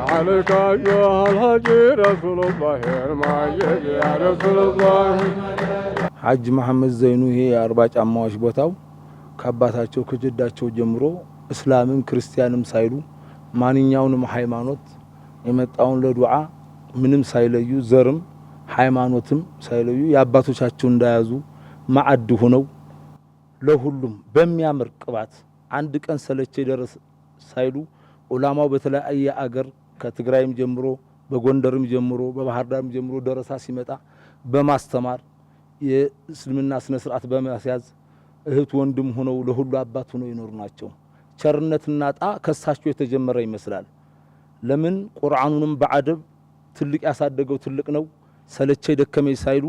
عليك أيها الهادي رسول الله المعيد يا رسول الله ሐጅ መሐመድ ዘይኑ ይሄ የአርባ ጫማዎች ቦታው ከአባታቸው ከጀዳቸው ጀምሮ እስላምም ክርስቲያንም ሳይሉ ማንኛውንም ሃይማኖት የመጣውን ለዱዓ ምንም ሳይለዩ ዘርም ሃይማኖትም ሳይለዩ የአባቶቻቸው እንዳያዙ ማዕድ ሆነው ለሁሉም በሚያምር ቅባት አንድ ቀን ሰለቼ ደረስ ሳይሉ ዑላማው በተለያየ አገር ከትግራይም ጀምሮ በጎንደርም ጀምሮ በባህር ዳርም ጀምሮ ደረሳ ሲመጣ በማስተማር የእስልምና ስነ ስርዓት በማስያዝ እህት ወንድም ሆነው ለሁሉ አባት ሆነው ይኖር ናቸው። ቸርነትና ጣ ከሳቸው የተጀመረ ይመስላል። ለምን ቁርአኑንም በአደብ ትልቅ ያሳደገው ትልቅ ነው። ሰለቼ ደከመኝ ሳይሉ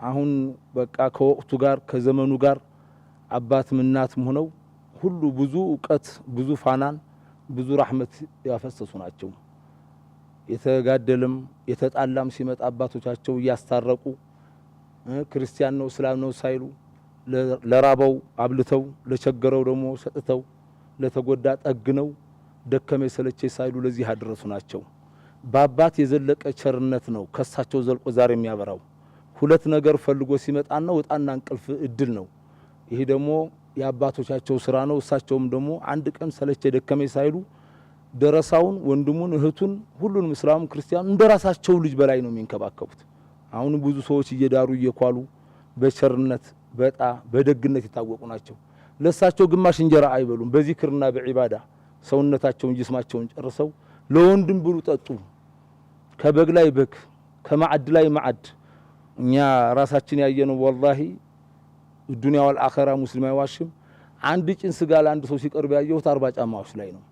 አሁን በቃ ከወቅቱ ጋር ከዘመኑ ጋር አባትም እናትም ሆነው ሁሉ ብዙ ዕውቀት ብዙ ፋናን ብዙ ረህመት ያፈሰሱ ናቸው። የተጋደለም የተጣላም ሲመጣ አባቶቻቸው ያስታረቁ ክርስቲያን ነው እስላም ነው ሳይሉ ለራበው አብልተው ለቸገረው ደግሞ ሰጥተው ለተጎዳ ጠግነው ደከመ ሰለቼ ሳይሉ ለዚህ አድረሱ ናቸው። በአባት የዘለቀ ቸርነት ነው ከሳቸው ዘልቆ ዛሬ የሚያበራው። ሁለት ነገር ፈልጎ ሲመጣና ወጣና እንቅልፍ እድል ነው። ይሄ ደግሞ የአባቶቻቸው ስራ ነው። እሳቸውም ደግሞ አንድ ቀን ሰለቼ ደከመ ሳይሉ ደረሳውን ወንድሙን እህቱን ሁሉንም እስላም ክርስቲያን እንደራሳቸው ልጅ በላይ ነው የሚንከባከቡት። አሁን ብዙ ሰዎች እየዳሩ እየኳሉ በቸርነት በጣ በደግነት የታወቁ ናቸው። ለሳቸው ግማሽ እንጀራ አይበሉም። በዚክርና በዒባዳ ሰውነታቸውን ጅስማቸውን ጨርሰው ለወንድም ብሉ ጠጡ ከበግ ላይ በግ ከማዕድ ላይ ማዕድ። እኛ ራሳችን ያየነው ወላሂ ዱንያ ወልአኺራ ሙስሊም አይዋሽም። አንድ ጭን ስጋ ለአንድ ሰው ሲቀርብ ያየሁት 40 ጫማዎች ላይ ነው።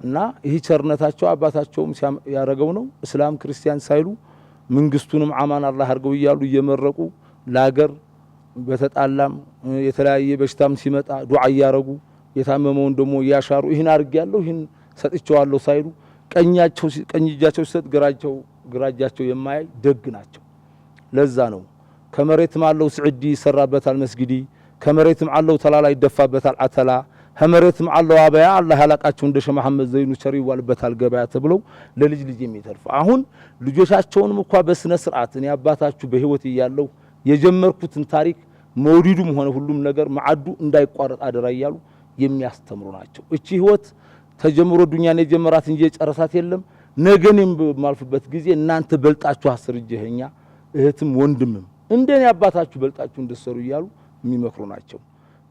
እና ይህ ቸርነታቸው አባታቸውም ያረገው ነው። እስላም ክርስቲያን ሳይሉ መንግስቱንም አማን አላህ አርገው ይያሉ እየመረቁ ለሀገር በተጣላም የተለያየ በሽታም ሲመጣ ዱዓ ያረጉ የታመመውን ደግሞ ያሻሩ ይህን አርጋለሁ ይህን ሰጥቼዋለሁ ሳይሉ ቀኝ እጃቸው ሲሰጥ ግራጃቸው የማይ ደግ ናቸው። ለዛ ነው ከመሬትም አለው ስዕዲ ይሰራበታል መስጊዲ ከመሬትም አለው ተላላ ይደፋበታል አተላ ከመሬትም አለው አባያ አላህ ያላቃቸው እንደ ሸህ መሐመድ ዘይኑ ቸሪ ይዋልበታል ገበያ ተብለው ለልጅ ልጅ የሚተርፍ አሁን ልጆቻቸውንም እንኳን በስነ ስርዓት እኔ አባታችሁ በህይወት ይያለው የጀመርኩትን ታሪክ መውሊዱም ሆነ ሁሉም ነገር ማዕዱ እንዳይቋረጥ አደራ ይያሉ የሚያስተምሩ ናቸው። እቺ ህይወት ተጀምሮ ዱንያን የጀመራት እንጂ የጨረሳት የለም። ነገንም በማልፍበት ጊዜ እናንተ በልጣችሁ አስርጀኛ እህትም ወንድምም እንደኔ አባታችሁ በልጣችሁ እንደሰሩ ይያሉ የሚመክሩ ናቸው።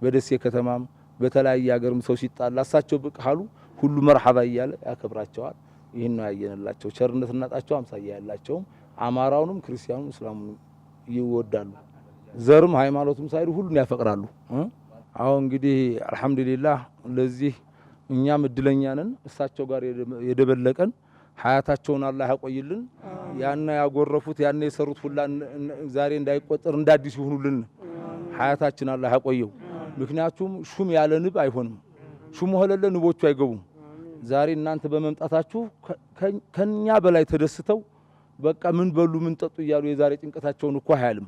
በደሴ ከተማም በተለያየ ሀገርም ሰው ሲጣላ እሳቸው ብቅ ካሉ ሁሉ መርሐባ ይያለ ያከብራቸዋል። ይሄን ነው ያየነላቸው ቸርነትና ጣቸው አምሳያ ያላቸው አማራውንም ክርስቲያኑም እስላሙንም ይወዳሉ። ዘርም ሃይማኖትም ሳይሉ ሁሉን ያፈቅራሉ። አሁን እንግዲህ አልহামዱሊላህ ለዚህ እኛም እድለኛ ነን። እሳቸው ጋር የደበለቀን ሀያታቸውን አላህ ያቆይልን። ያና ያጎረፉት ያና የሰሩት ሁላ ዛሬ እንዳይቆጠር እንዳዲስ ይሁኑልን። ሀያታችን አላህ ያቆየው። ምክንያቱም ሹም ያለ ንብ አይሆንም። ሹም ሆለለ ንቦቹ አይገቡም። ዛሬ እናንተ በመምጣታችሁ ከኛ በላይ ተደስተው በቃ ምን በሉ ምን ጠጡ እያሉ የዛሬ ጭንቀታቸውን እኮ አያልም።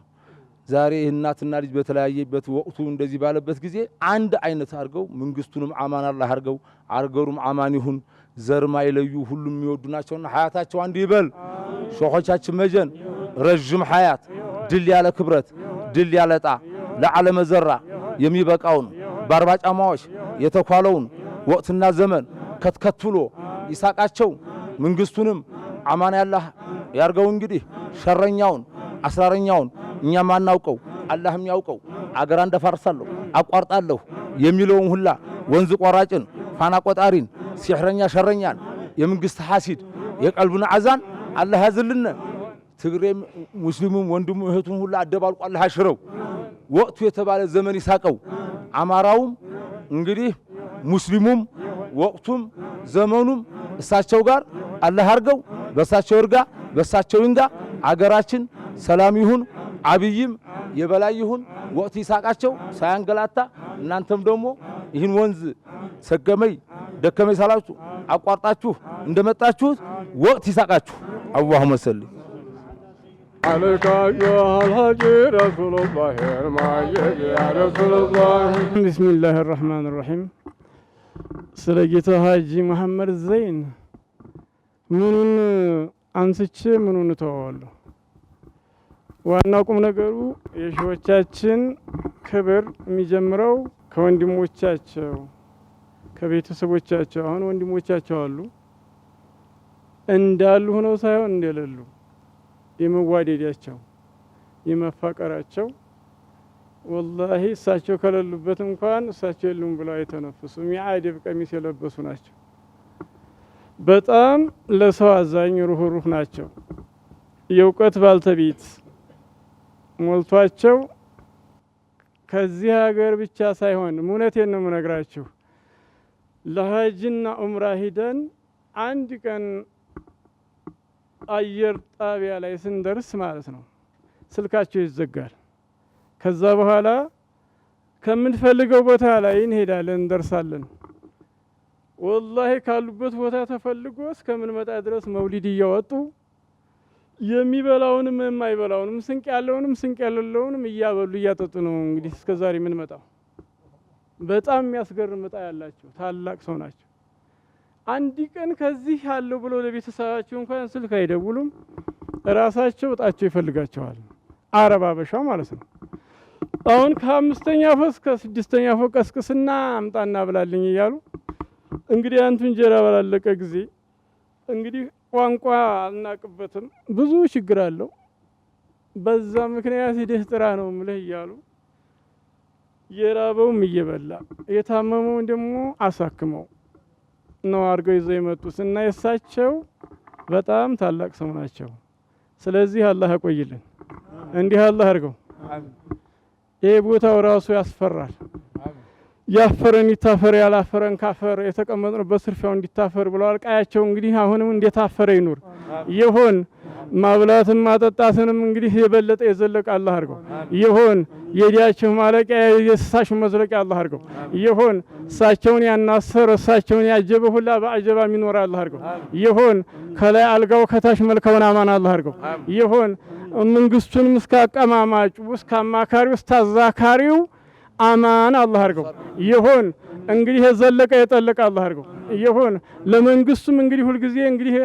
ዛሬ እናትና ልጅ በተለያየበት ወቅቱ እንደዚህ ባለበት ጊዜ አንድ አይነት አርገው መንግስቱንም አማን አላህ አርገው አርገሩም አማን ይሁን ዘርማ ይለዩ ሁሉም የሚወዱ ናቸውና ሀያታቸው አንድ ይበል። ሸኾቻችን መጀን ረጅም ሀያት ድል ያለ ክብረት ድል ያለ ጣ ለዓለመ ዘራ የሚበቃውን በአርባ ጫማዎች የተኳለውን ወቅትና ዘመን ከትከትሎ ይሳቃቸው መንግስቱንም አማን ያላህ ያርገው። እንግዲህ ሸረኛውን አስራረኛውን እኛ ማናውቀው አላህም ያውቀው አገር እንደፋርሳለሁ አቋርጣለሁ የሚለውን ሁላ ወንዝ ቆራጭን ፋና ቆጣሪን ሲህረኛ ሸረኛን የመንግስት ሐሲድ የቀልቡን አዛን አላህ ያዝልን። ትግሬም ሙስሊሙም ወንድሙ እህቱን ሁላ አደባልቆ አላህ ያሽረው። ወቅቱ የተባለ ዘመን ይሳቀው። አማራውም እንግዲህ ሙስሊሙም ወቅቱም ዘመኑም እሳቸው ጋር አላህ አርገው በሳቸው እርጋ በሳቸው ይንጋ አገራችን ሰላም ይሁን አብይም የበላይ ይሁን ወቅት ይሳቃቸው ሳያንገላታ። እናንተም ደግሞ ይህን ወንዝ ሰገመይ ደከመይ ሳላችሁ አቋርጣችሁ እንደመጣችሁት ወቅት ይሳቃችሁ። አላሁመ ሰሊ عليك أيها الهادي رسول الله المعيد يا رسول الله بسم الله الرحمن الرحيم سلجت هاجي محمد زين ምኑን አንስቼ ምኑን ተዋዋለሁ? ዋናው ቁም ነገሩ የሺዎቻችን ክብር የሚጀምረው ከወንድሞቻቸው ከቤተሰቦቻቸው። አሁን ወንድሞቻቸው አሉ እንዳሉ ሆነው ሳይሆን እንደሌሉ የመዋደዳቸው የመፋቀራቸው ወላሂ እሳቸው ከሌሉበት እንኳን እሳቸው የሉም ብለው አይተነፍሱም። የአደብ ቀሚስ የለበሱ ናቸው። በጣም ለሰው አዛኝ ሩህሩህ ናቸው። የእውቀት ባልተቤት ሞልቷቸው ከዚህ ሀገር ብቻ ሳይሆን እውነቴን ነው የምነግራችሁ ለሀጅና ኡምራ ሂደን አንድ ቀን አየር ጣቢያ ላይ ስንደርስ ማለት ነው ስልካቸው ይዘጋል። ከዛ በኋላ ከምንፈልገው ቦታ ላይ እንሄዳለን፣ እንደርሳለን። ወላሂ ካሉበት ቦታ ተፈልጎ እስከምንመጣ ድረስ መውሊድ እያወጡ የሚበላውንም የማይበላውንም ስንቅ ያለውንም ስንቅ የሌለውንም እያበሉ እያጠጡ ነው እንግዲህ እስከዛሬ የምንመጣው። በጣም የሚያስገርም እጣ ያላቸው ታላቅ ሰው ናቸው። አንድ ቀን ከዚህ ያለው ብሎ ለቤተሰባቸው እንኳን ስልክ አይደውሉም። ራሳቸው እጣቸው ይፈልጋቸዋል። አረብ አበሻው ማለት ነው። አሁን ከአምስተኛ ፎቅ እስከ ስድስተኛ ፎቅ ቀስቅስና አምጣና ብላልኝ እያሉ እንግዲህ አንቱ እንጀራ ባላለቀ ጊዜ እንግዲህ ቋንቋ አልናቅበትም፣ ብዙ ችግር አለው። በዛ ምክንያት ሂደህ ጥራ ነው ምልህ እያሉ የራበውም እየበላ የታመመውን ደግሞ አሳክመው ነው አድርገው ይዘው የመጡት እና የሳቸው በጣም ታላቅ ሰው ናቸው። ስለዚህ አላህ ያቆይልን፣ እንዲህ አላህ አድርገው። ይህ ቦታው ራሱ ያስፈራል። ያፈረን ይታፈር ያላፈረን ካፈር የተቀመጥንበት ስርፊያው እንዲታፈር ብለዋል። ቃያቸው እንግዲህ አሁንም እንደታፈረ ይኑር ይሁን። ማብላትም ማጠጣትንም እንግዲህ የበለጠ የዘለቀ አላህ አድርገው ይሁን። የዲያችሁ ማለቂያ የእሳችሁ መዝለቂያ አላህ አድርገው ይሁን። እሳቸውን ያናሰረ እሳቸውን ያጀበ ሁላ በአጀባ የሚኖር አላህ አድርገው ይሁን። ከላይ አልጋው ከታች መልካውን አማን አላህ አድርገው ይሁን። መንግስቱንም እስከ አቀማማጩ እስከ አማካሪው እስከ አዛካሪው አማን አላህ አድርገው ይሁን። እንግዲህ የዘለቀ የጠለቀ አላህ አድርገው ይሁን። ለመንግስቱም እንግዲህ ሁልጊዜ እንግዲህ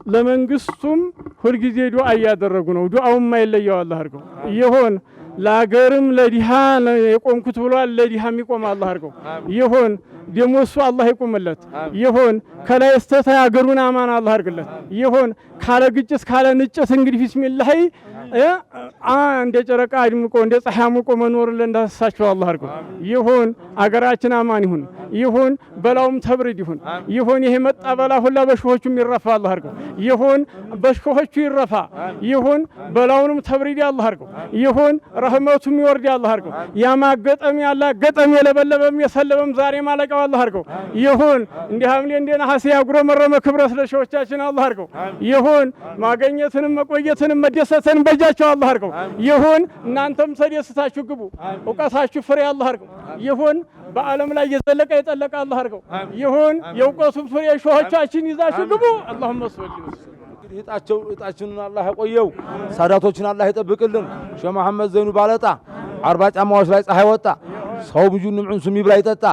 ለመንግስቱም ሁልጊዜ ዱዓ እያደረጉ ነው። ዱዓውም የማይለየው አላህ አድርገው ይሁን። ለሀገርም ለዲሃ የቆምኩት ብሏል። ለዲሃም ይቆም አላህ አድርገው ይሁን። ደግሞ እሱ አላህ ይቆምለት ይሁን። ከላይ እስተታ ሀገሩን አማን አላህ አድርግለት ይሁን። ካለ ግጭት ካለ ንጭት እንግዲህ ቢስሚላህ እንደ ጨረቃ አድምቆ እንደ ፀሐይ አሙቆ መኖር ለእንዳሳቸው አላህ አድርገው ይሁን። አገራችን አማን ይሁን ይሁን። በላውም ተብሪድ ይሁን ይሁን። ይሄ መጣ በላ ሁላ በሽሆቹም ይረፋ አላህ አድርገው ይሁን። በሽሆቹ ይረፋ ይሁን። በላውንም ተብሪድ አላህ አድርገው ይሁን። ረህመቱም ይወርድ አላህ አድርገው። ያማገጠም ያላ ገጠም የለበለበም የሰለበም ዛሬ ማለቀው አላህ አድርገው ይሁን። እንደ ሐምሌ እንደ ነሐሴ ያጉረመረመ ክብረት ለሸዎቻችን አላህ አድርገው ይሁን። ማገኘትንም መቆየትንም መደሰትንም በጃቸው አላህ አድርገው ይሁን። እናንተም ተደስታችሁ ግቡ። እውቀታችሁ ፍሬ አላህ አድርገው ይሁን። በዓለም ላይ የዘለቀ የጠለቀ አላህ አድርገው ይሁን። የእውቀቱን ፍሬ ሸዎቻችን ይዛችሁ ግቡ። አላሁመ ሰሊ እጣችንን አላህ ያቆየው። ሳዳቶችን አላህ ይጠብቅልን። ሼህ መሐመድ ዘይኑ ባለጣ 40 ጫማዎች ላይ ፀሐይ ወጣ። ሰው ብዙ ንምዑን ስም ይብላ ይጠጣ።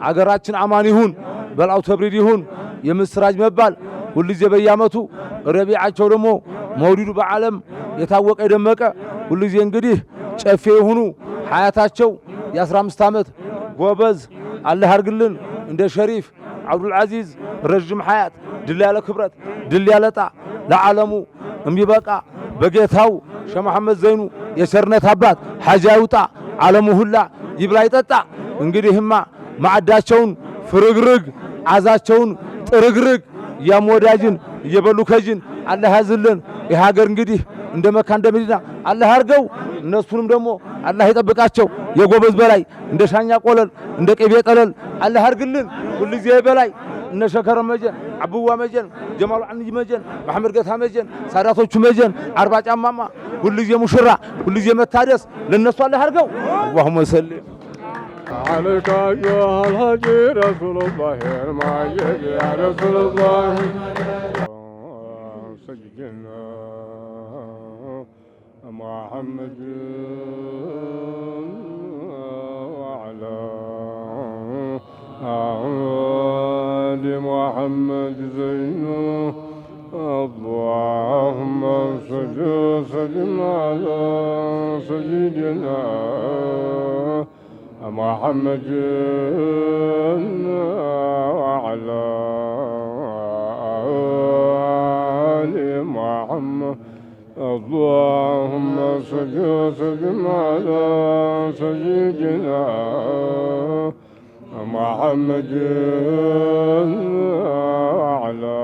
አገራችን አማን ይሁን። በላው ተብሪድ ይሁን። የምስራጅ መባል ሁልጊዜ በየዓመቱ ረቢዓቸው ደግሞ መውሊዱ በዓለም የታወቀ የደመቀ ሁልጊዜ እንግዲህ ጨፌ ይሁኑ። ሐያታቸው የ15 ዓመት ጎበዝ አላህ ያርግልን። እንደ ሸሪፍ አብዱል አዚዝ ረጅም ሐያት ድል ያለ ክብረት ድል ያለጣ ለዓለሙ እሚበቃ በጌታው ሼህ መሐመድ ዘይኑ የሰርነት አባት ሐጃ ይውጣ። ዓለሙ ሁላ ይብላ ይጠጣ። እንግዲህማ ማዕዳቸውን ፍርግርግ አዛቸውን ጥርግርግ ያሞዳጅን እየበሉ ከጅን አላህ ያዝልን። የሀገር እንግዲህ እንደ መካ እንደ መዲና አላህ ያርገው። እነሱንም ደግሞ አላህ ይጠብቃቸው። የጎበዝ በላይ እንደ ሻኛ ቆለል እንደ ቅቤ ጠለል አላህ ያርግልን። ሁልጊዜ በላይ እነ ሸከረ መጀን አብዋ መጀን ጀማሉ አንጅ መጀን መሐመድ ገታ መጀን ሳዳቶቹ መጀን 40 ጫማማ ሁልጊዜ ሙሽራ ሁልጊዜ መታደስ ለነሱ አላህ ያርገው። اللهم صل عليك يا الحاج رسول الله المجيد يا رسول الله سيدنا محمد وعلى آل محمد زين سيدنا محمد وعلى آل محمد اللهم صل وسلم على سيدنا محمد وعلى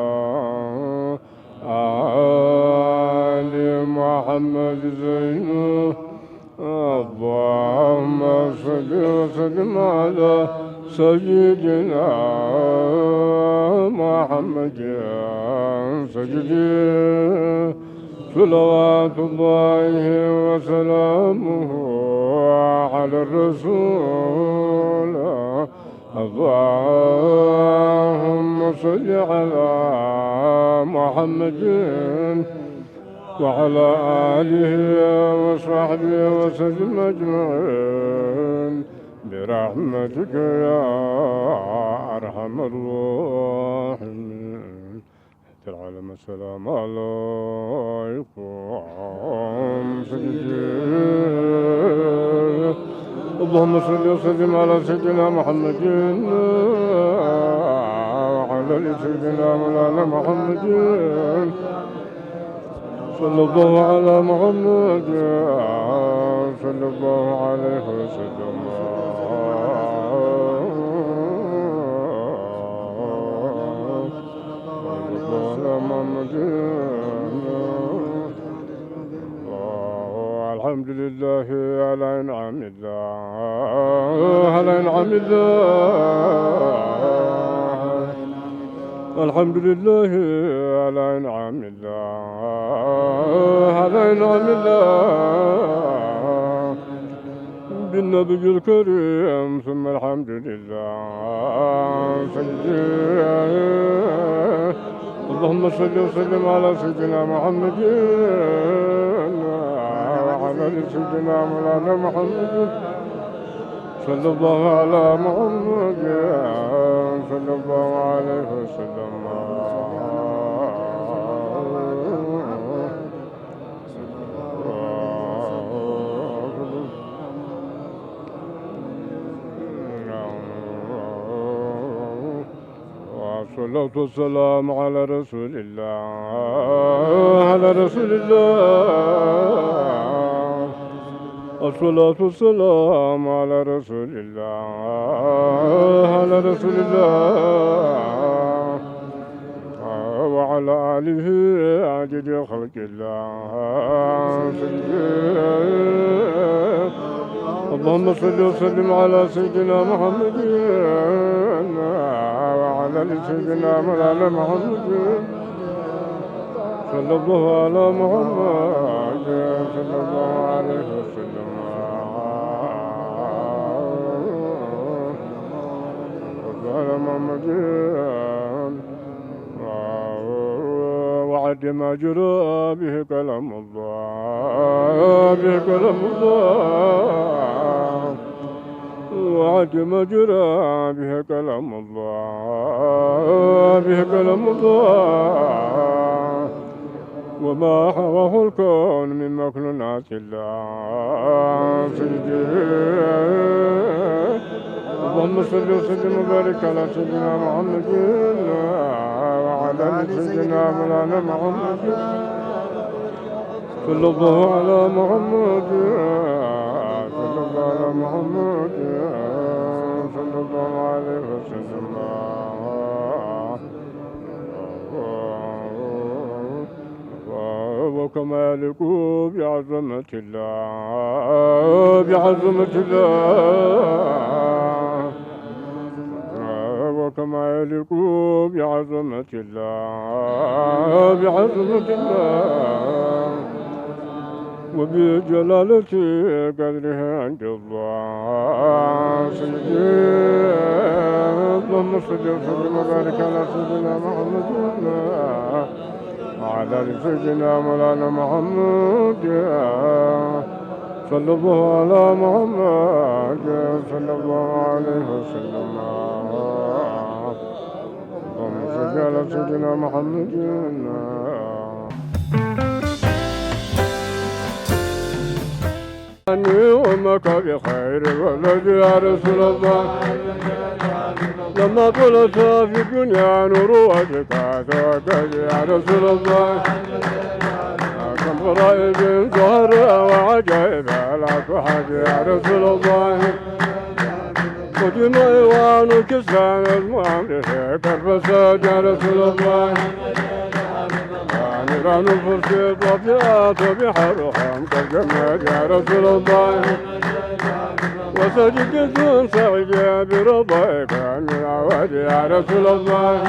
آل محمد زين اللهم صل وسلم على سيدنا محمد سيدنا صلوات الله وسلامه على الرسول اللهم صل على محمد وعلى آله وصحبه وسلم أجمعين برحمتك يا أرحم الراحمين. العالم السلام عليكم اللهم صل وسلم على سيدنا محمد وعلى سيدنا مولانا محمد صلى الله على محمد صلى الله عليه وسلم. الحمد لله على انعام الله على انعام الله الحمد لله على انعام الله على انعام الله بالنبي الكريم ثم الحمد لله اللهم صل وسلم على سيدنا محمد وعلى سيدنا مولانا محمد صلى الله على محمد صلى الله عليه وسلم. والصلاة والسلام على رسول الله على رسول الله الصلاة والسلام على رسول الله على رسول الله وعلى آله عدد خلق الله اللهم صل وسلم على سيدنا محمد وعلى سيدنا مولانا محمد صلى الله على محمد صلى الله عليه وسلم. وعلى محمد وعد ما جرى به كلام الله به كلام الله وعد ما جرى به كلام الله به كلام الله وما حواه الكون من مكنونات الله اللهم صل وسلم وبارك على سيدنا محمد وعلى سيدنا مولانا محمد صلى الله على محمد صلى الله على محمد صلى الله عليه وسلم. وكمالك بعظمة الله بعظمة الله وكمالك بعظمة الله بعظمة الله وبجلالة قدره عند الله اللهم صل وسلم وبارك على سيدنا محمد وعلى سيدنا مولانا محمد صلى الله على محمد صلى الله عليه وسلم. اللهم صل على سيدنا محمد أمك بخير الولد يا رسول الله لما طلت في الدنيا نور وجهك توكل يا رسول الله كم غرائب ظهر وعجائب لا تحد يا رسول الله قدم إيوان كسان المؤمن كالفساد يا رسول الله نيران الفرس الطبيعات بحرهم كالجماد يا رسول الله وسجدة سعيدة برضاك من عواد يا رسول الله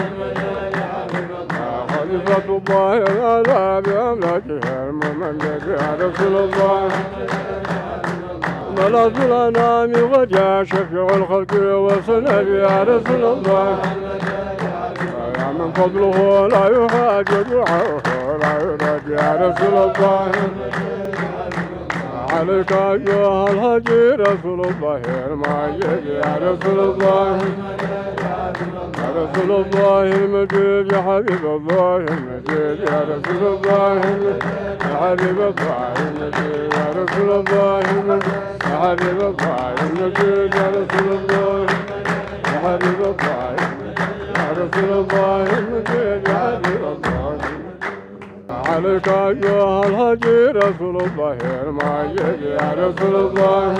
خليفة الله الأعلى بأملاكه الممجد يا رسول الله ملاذ الأنام وجاء شفيع الخلق وسند يا رسول الله يا من فضله لا يحاج دعاؤه لا يراد يا رسول الله عليك أيها الهادي رسول الله المعيد يا رسول الله يا رسول الله المجيد يا حبيب الله المجيد يا رسول الله يا حبيب الله المجيد يا رسول الله يا حبيب الله المجيد يا رسول الله يا حبيب الله يا رسول الله المجيد يا حبيب الله عليك أيها الهادي رسول الله المعيد يا رسول الله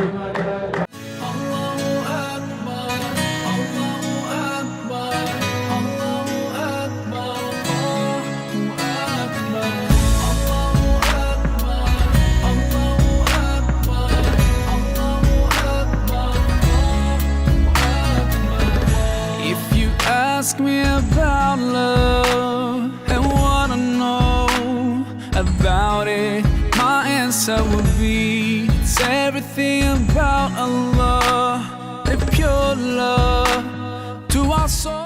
Ask me about love and wanna know about it. My answer would be it's everything about Allah, the pure love to our soul.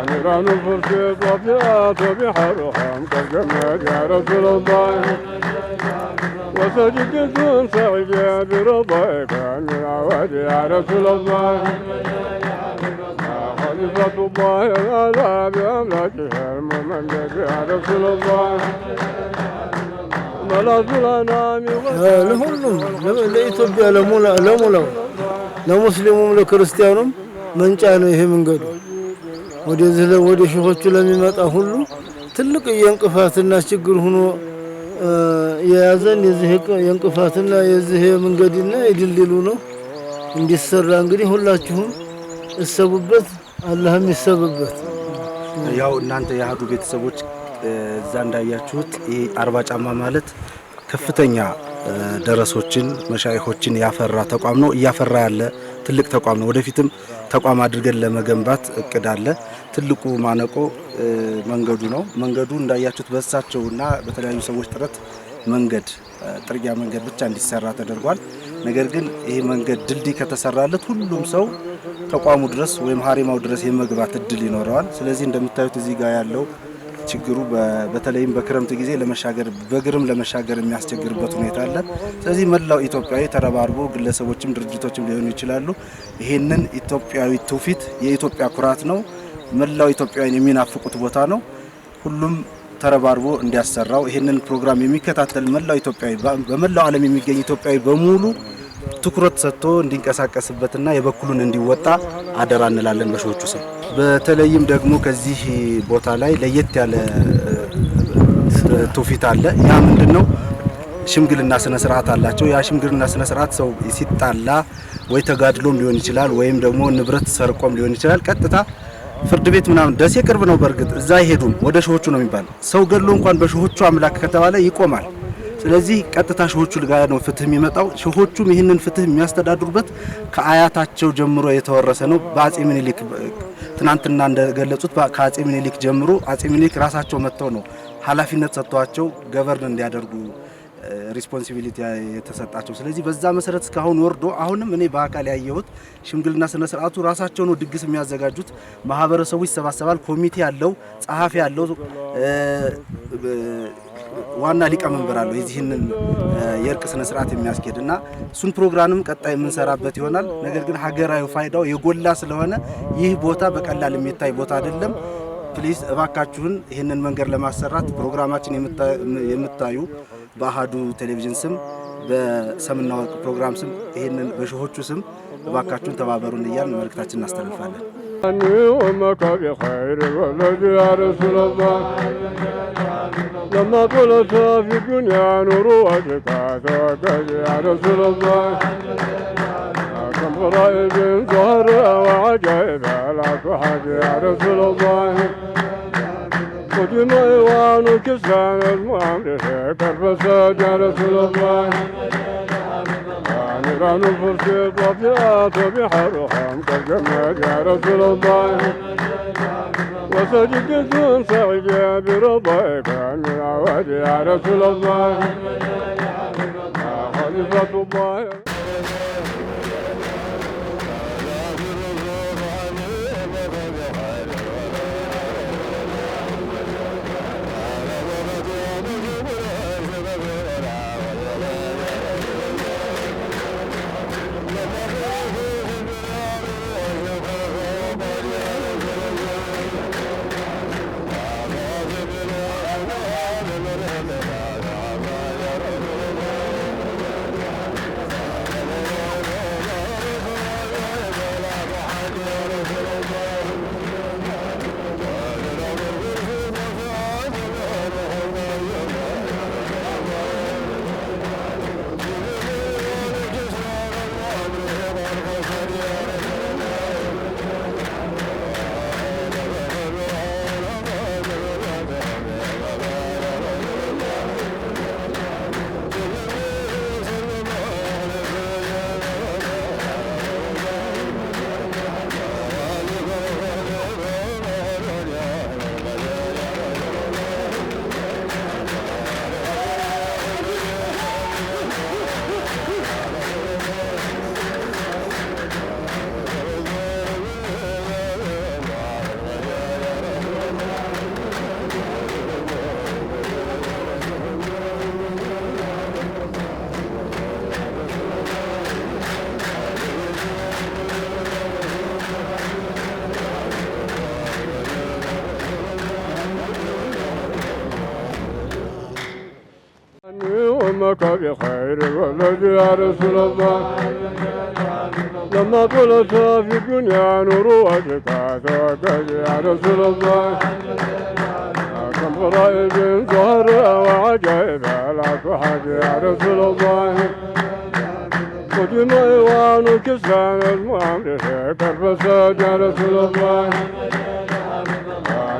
نيران الفرس الطبيعات بحرهم كالجماد يا رسول الله وسجدة سعيدة برضاك من عواد يا رسول الله خليفة الله الأعلى بأملاكه الممجد يا رسول الله ملاذ الأنام ለሁሉም ለኢትዮጵያ ለሙላው ለሙስሊሙም ለክርስቲያኑም መንጫ ነው ይሄ መንገዱ ወደዚህ ወደ ሸሆቹ ለሚመጣ ሁሉ ትልቅ የእንቅፋትና ችግር ሆኖ የያዘን የዚህ የእንቅፋትና የዚህ መንገድና የድልድሉ ነው እንዲሰራ እንግዲህ ሁላችሁም እሰቡበት አላህም ይሰብበት። ያው እናንተ የአህዱ ቤተሰቦች እዛ እንዳያችሁት ይሄ 40 ጫማ ማለት ከፍተኛ ደረሶችን መሻይኾችን ያፈራ ተቋም ነው። እያፈራ ያለ ትልቅ ተቋም ነው። ወደፊትም ተቋም አድርገን ለመገንባት እቅድ አለ። ትልቁ ማነቆ መንገዱ ነው። መንገዱ እንዳያችሁት በሳቸውና በተለያዩ ሰዎች ጥረት መንገድ ጥርጊያ መንገድ ብቻ እንዲሰራ ተደርጓል። ነገር ግን ይሄ መንገድ ድልድይ ከተሰራለት ሁሉም ሰው ተቋሙ ድረስ ወይም ሀሪማው ድረስ የመግባት እድል ይኖረዋል። ስለዚህ እንደምታዩት እዚህ ጋር ያለው ችግሩ በተለይም በክረምት ጊዜ ለመሻገር በእግርም ለመሻገር የሚያስቸግርበት ሁኔታ አለ። ስለዚህ መላው ኢትዮጵያዊ ተረባርቦ ግለሰቦችም ድርጅቶችም ሊሆኑ ይችላሉ። ይሄንን ኢትዮጵያዊ ትውፊት የኢትዮጵያ ኩራት ነው። መላው ኢትዮጵያውያን የሚናፍቁት ቦታ ነው። ሁሉም ተረባርቦ እንዲያሰራው ይሄንን ፕሮግራም የሚከታተል መላው ኢትዮጵያዊ በመላው ዓለም የሚገኝ ኢትዮጵያዊ በሙሉ ትኩረት ሰጥቶ እንዲንቀሳቀስበትና የበኩሉን እንዲወጣ አደራ እንላለን በሾቹ ስም። በተለይም ደግሞ ከዚህ ቦታ ላይ ለየት ያለ ትውፊት አለ። ያ ምንድነው? ሽምግልና ስነ ስርዓት አላቸው። ያ ሽምግልና ስነ ስርዓት ሰው ሲጣላ ወይ ተጋድሎም ሊሆን ይችላል ወይም ደግሞ ንብረት ሰርቆም ሊሆን ይችላል። ቀጥታ ፍርድ ቤት ምናምን ደሴ ቅርብ ነው። በርግጥ እዛ አይሄዱም፣ ወደ ሾቹ ነው የሚባለው። ሰው ገድሎ እንኳን በሾቹ አምላክ ከተባለ ይቆማል። ስለዚህ ቀጥታ ሾቹ ጋር ነው ፍትህ የሚመጣው። ሾቹም ይህንን ፍትህ የሚያስተዳድሩበት ከአያታቸው ጀምሮ የተወረሰ ነው። በአጼ ምኒልክ ትናንትና እንደገለጹት ከአጼ ምኒልክ ጀምሮ አጼ ምኒልክ ራሳቸው መጥተው ነው ኃላፊነት ሰጥቷቸው ገቨርን እንዲያደርጉ ሪስፖንሲቢሊቲ የተሰጣቸው። ስለዚህ በዛ መሰረት እስካሁን ወርዶ አሁንም እኔ በአካል ያየሁት ሽምግልና ስነ ስርዓቱ ራሳቸው ነው ድግስ የሚያዘጋጁት። ማህበረሰቡ ይሰባሰባል፣ ኮሚቴ ያለው፣ ጸሐፊ ያለው፣ ዋና ሊቀመንበር አለው የዚህንን የእርቅ ስነ ስርዓት የሚያስኬድና እሱን ፕሮግራምም ቀጣይ የምንሰራበት ይሆናል። ነገር ግን ሀገራዊ ፋይዳው የጎላ ስለሆነ ይህ ቦታ በቀላል የሚታይ ቦታ አይደለም። ፕሊዝ እባካችሁን ይህንን መንገድ ለማሰራት ፕሮግራማችን የምታዩ በአሃዱ ቴሌቪዥን ስም በሰምና ወርቅ ፕሮግራም ስም ይህንን በሾሆቹ ስም እባካችሁን ተባበሩን እያልን መልእክታችን እናስተላልፋለን። أمك بخير الولد يا رسول الله لما طلت في الدنيا نور وجهك توكل يا رسول الله كم غرائب ظهر وعجائب لا تحد يا رسول الله قدم ايوان كسان المؤمر كالفساد يا رسول الله نيران فرس الطبيعات بحرهم كالجماد يا رسول الله وسجدة سعيدة برضاك من عواد يا رسول الله خليفة الله أمك بخير الولد يا رسول الله لما طلت في الدنيا نور وجهك توكل يا رسول الله كم غرائب ظهر وعجائب لا تحد يا رسول الله قدم ايوان كسان المؤمر كالفساد يا رسول الله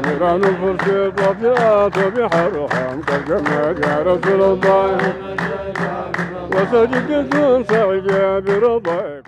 نيران فرس الطبيعات بحرهم كالجماد يا رسول الله وسجدة سعيدة برضاك